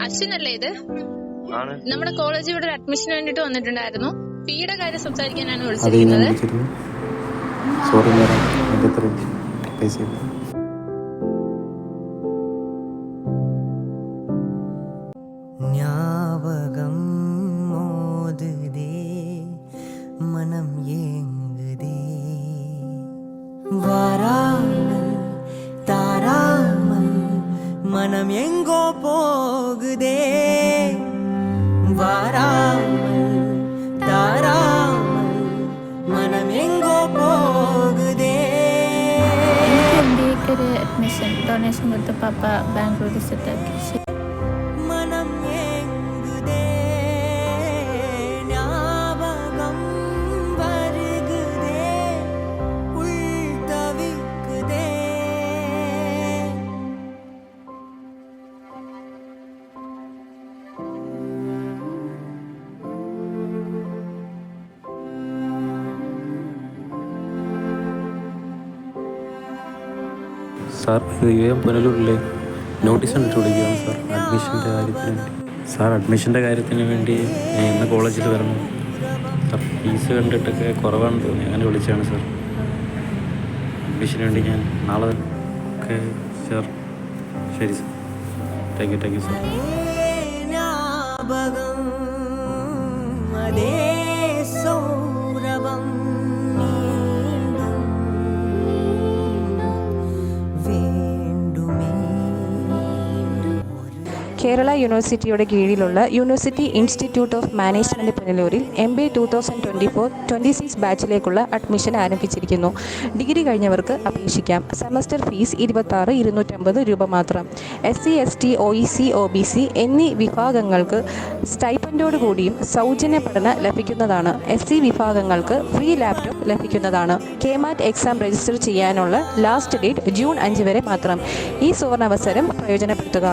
അശ്വിനല്ലേ ഇത്? ആണ്. നമ്മുടെ കോളേജിൽ ഇവിടെ ഒരു അഡ്മിഷന് വേണ്ടിട്ട് വന്നിട്ടുണ്ടായിരുന്നു. ഫീയുടെ കാര്യം സംസാരിക്കാനാണ് വിളിച്ചിരിക്കുന്നത്. സോറി മാഡം, എൻ്റെ അത്ര പൈസ ஞாபகம் மோதுதே மனம் ஏங்குதே வாராமல் தாராமல் மனம் எங்கோ போகுதே வாராமல் தாராமல் மனம் எங்கோ போகுதே MBA ഒരു അഡ്മിഷൻ ഡൊണേഷൻ കൊടുത്ത് പാപ്പ ബാംഗ്ലൂരിൽ സെറ്റാക്കി. மனம் ஏங்குதே ஞாபகம் வருகுதே உள் தவிக்குதே സാർ, ഇത് പുനലൂരിലെ നോട്ടീസ് കണ്ടിട്ട് വിളിക്കുകയാണ് സാർ. അഡ്മിഷൻ്റെ കാര്യത്തിന് വേണ്ടി ഞാൻ ഇന്ന് കോളേജിൽ വരണം സാർ. ഫീസ് കണ്ടിട്ടൊക്കെ കുറവാണെന്ന് തോന്നി, അങ്ങനെ വിളിച്ചതാണ് സാർ. അഡ്മിഷന് വേണ്ടി ഞാൻ നാളെ. ഓക്കെ സാർ, ശരി സാർ. Thank you sir. ஞாபகம் அதே சௌரவம் மீண்டும் வேண்டுமே. കേരള യൂണിവേഴ്സിറ്റിയുടെ കീഴിലുള്ള യൂണിവേഴ്സിറ്റി ഇൻസ്റ്റിറ്റ്യൂട്ട് ഓഫ് മാനേജ്മെൻറ്റ് പുനലൂരിൽ MBA 2024-26 ബാച്ചിലേക്കുള്ള അഡ്മിഷൻ ആരംഭിച്ചിരിക്കുന്നു. ഡിഗ്രി കഴിഞ്ഞവർക്ക് അപേക്ഷിക്കാം. സെമസ്റ്റർ ഫീസ് 26,250 രൂപ മാത്രം. SC, ST, OEC, OBC എന്നീ വിഭാഗങ്ങൾക്ക് സ്റ്റൈപ്പൻഡോടുകൂടിയും സൗജന്യ പഠനം ലഭിക്കുന്നതാണ്. SC വിഭാഗങ്ങൾക്ക് ഫ്രീ ലാപ്ടോപ്പ് ലഭിക്കുന്നതാണ്. KMAT എക്സാം രജിസ്റ്റർ ചെയ്യാനുള്ള ലാസ്റ്റ് ഡേറ്റ് ജൂൺ 5 വരെ മാത്രം. ഈ സുവർണാവസരം പ്രയോജനപ്പെടുത്തുക.